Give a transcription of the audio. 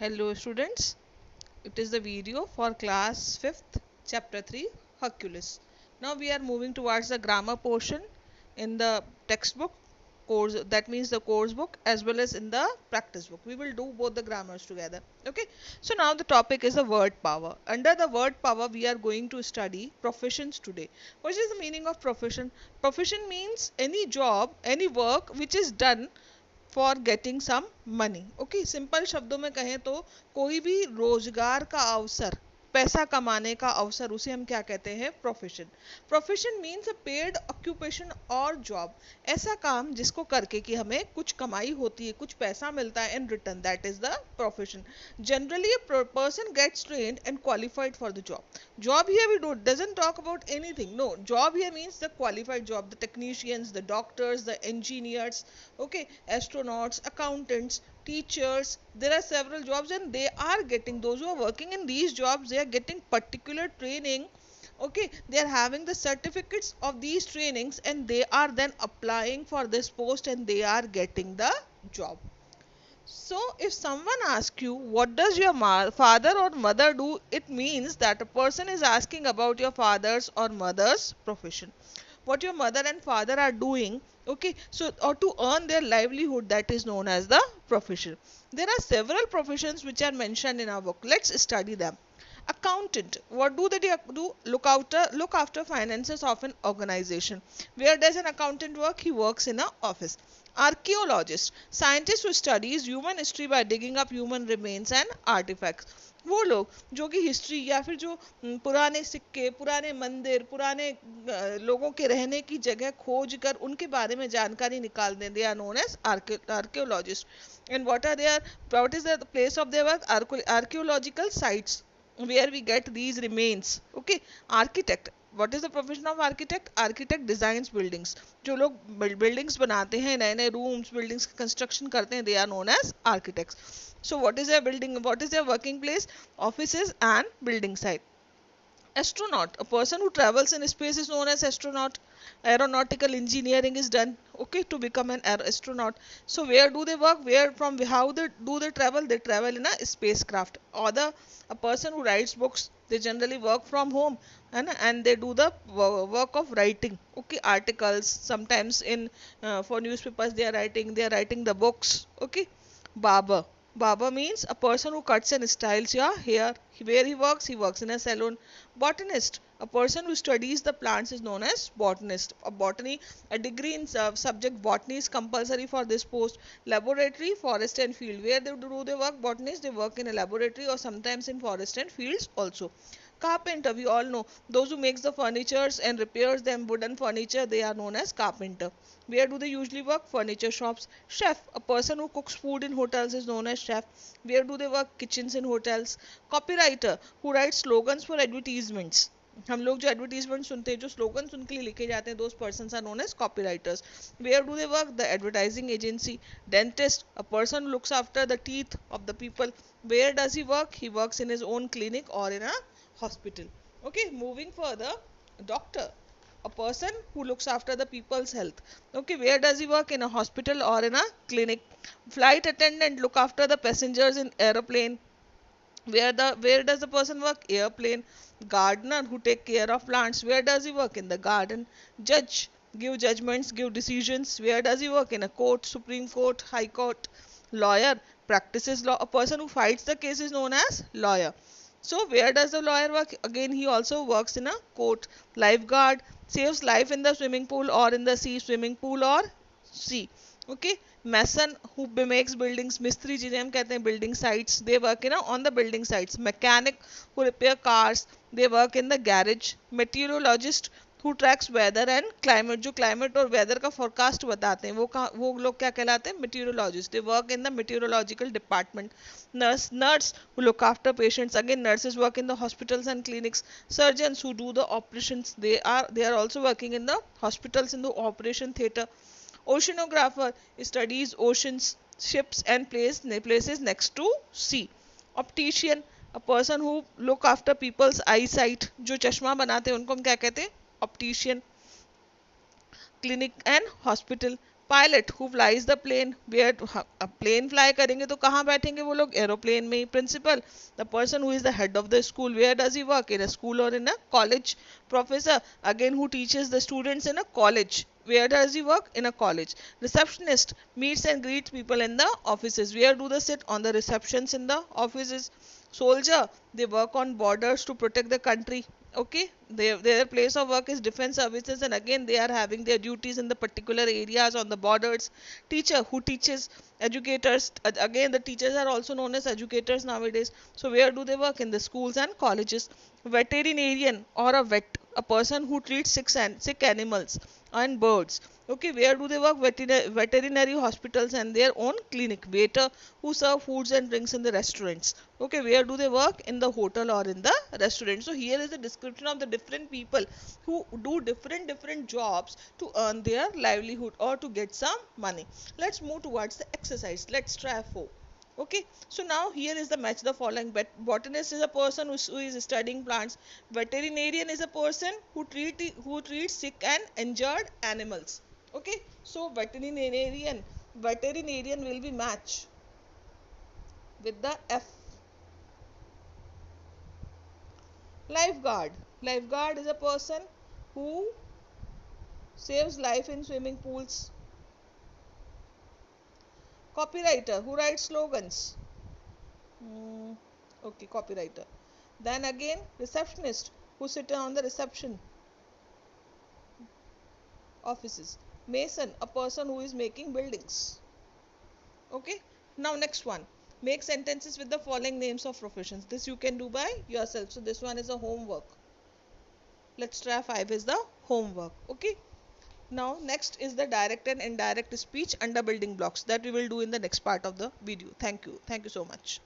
Hello students, it is the video for class 5th chapter 3 Hercules. Now we are moving towards the grammar portion in the textbook course, that means the course book, as well as in the practice book. We will do both the grammars together. Okay, so now the topic is the word power. Under the word power we are going to study professions today. What is the meaning of profession? Profession means any job, any work which is done for getting some money. Okay, simple शब्दों में कहें तो कोई भी रोजगार का अवसर, पैसा कमाने का अवसर, उसे हम क्या कहते हैं? Profession. Profession means a paid occupation और जॉब, ऐसा काम जिसको करके कि हमें कुछ कमाई होती है, कुछ पैसा मिलता है in return, that is the profession. Generally a person gets trained and qualified for the job here we do doesn't talk about anything. No, job here means the qualified job, the technicians, the doctors, the engineers, okay, astronauts, accountants, teachers. There are several jobs and they are getting, those who are working in these jobs, they are getting particular training. Okay, they are having the certificates of these trainings and they are then applying for this post and they are getting the job. So if someone asks you what does your father or mother do, it means that a person is asking about your father's or mother's profession, what your mother and father are doing. Okay, so or to earn their livelihood, that is known as the profession. There are several professions which are mentioned in our book. Let's study them. Accountant, what do they do? Look after finances of an organization. Where does an accountant work? He works in an office. Archaeologist, scientist who studies human history by digging up human remains and artifacts. वो लोग जो कि history या फिर जो पुराने सिक्के, पुराने मंदिर, पुराने लोगों के रहने की जगह खोज कर उनके बारे में जानकारी निकाल दें, they are known as archaeologist. And what is the place of their work? Archaeological sites where we get these remains. Okay, architect, what is the profession of architect? Architect designs buildings. जो लोग buildings बनाते हैं, नए नए rooms, buildings construction करते हैं, they are known as architects. So what is their building, what is their working place? Offices and building site. Astronaut, a person who travels in space is known as astronaut. Aeronautical engineering is done, okay, to become an astronaut. So where do they work? Where, from how they do they travel? They travel in a spacecraft. Or a person who writes books, they generally work from home, and they do the work of writing, okay, articles. Sometimes in for newspapers they are writing the books. Okay. Barber, barber means a person who cuts and styles your hair. Where he works in a salon. Botanist, a person who studies the plants is known as botanist. A degree in subject botany is compulsory for this post. Laboratory, forest and field, where they work? Botanists, they work in a laboratory or sometimes in forest and fields also. Carpenter, we all know, those who makes the furnitures and repairs them, wooden furniture, they are known as carpenter. Where do they usually work? Furniture shops. Chef, a person who cooks food in hotels is known as chef. Where do they work? Kitchens in hotels. Copywriter, who writes slogans for advertisements. हम लोग जो advertisement सुनते हैं, जो slogans उनके लिए लिखे जाते हैं, those persons are known as copywriters. Where do they work? The advertising agency. Dentist, a person looks after the teeth of the people. Where does he work? He works in his own clinic or in a hospital. Okay, moving further, doctor, a person who looks after the people's health. Okay, where does he work? In a hospital or in a clinic. Flight attendant, look after the passengers in aeroplane. Where does the person work? Airplane. Gardener, who take care of plants, where does he work? In the garden. Judge, give judgments, give decisions, where does he work? In a court, Supreme Court, High Court. Lawyer, practices law, a person who fights the case is known as lawyer. So where does the lawyer work? Again, he also works in a court. Lifeguard, saves life in the swimming pool or in the sea. Swimming pool or sea. Okay. Mason, who makes buildings. Mistri, जिन्हें हम कहते हैं building sites, they work on the building sites. Mechanic, who repair cars, they work in the garage. Meteorologist, who tracks weather and climate, जो climate और weather का forecast बताते हैं, वो लोग क्या कहलाते हैं? Meteorologist. They work in the meteorological department. Nurse, who look after patients. Again, nurses work in the hospitals and clinics. Surgeons, who do the operations, they are also working in the hospitals, in the operation theatre. Oceanographer studies oceans, ships and places next to sea. Optician, a person who look after people's eyesight, जो चश्मा बनाते हैं उनको हम क्या कहते हैं? Optician. Clinic and hospital. Pilot who flies the plane, where plane fly करेंगे तो कहाँ बैठेंगे वो लोग, एरोप्लेन में ही. Principal, the person who is the head of the school, where does he work, in a school और in a college. Professor, again who teaches the students in a college, where does he work, in a college. Receptionist meets and greets people in the offices, where do they sit, on the receptions in the offices. Soldier, they work on borders to protect the country. Okay, their place of work is defense services, and again they are having their duties in the particular areas on the borders. Teacher, who teaches, educators, again the teachers are also known as educators nowadays. So where do they work, in the schools and colleges. Veterinarian or a vet, a person who treats sick animals and birds. Okay, where do they work, veterinary hospitals and their own clinic. Waiter, who serve foods and drinks in the restaurants. Okay, where do they work, in the hotel or in the restaurant. So here is a description of the different people who do different jobs to earn their livelihood or to get some money. Let's move towards the exercise. Let's try 4. Okay, so now here is the match the following. Botanist is a person who is studying plants. Veterinarian is a person who treats sick and injured animals. Okay, so veterinarian will be match with the F. Lifeguard, lifeguard is a person who saves life in swimming pools. Copywriter, who writes slogans. Okay, copywriter. Then again, receptionist, who sit on the reception offices. Mason, a person who is making buildings. Okay, now next one. Make sentences with the following names of professions. This you can do by yourself. So this one is a homework. Let's try 5 is the homework. Okay, now next is the direct and indirect speech under building blocks, that we will do in the next part of the video. Thank you so much.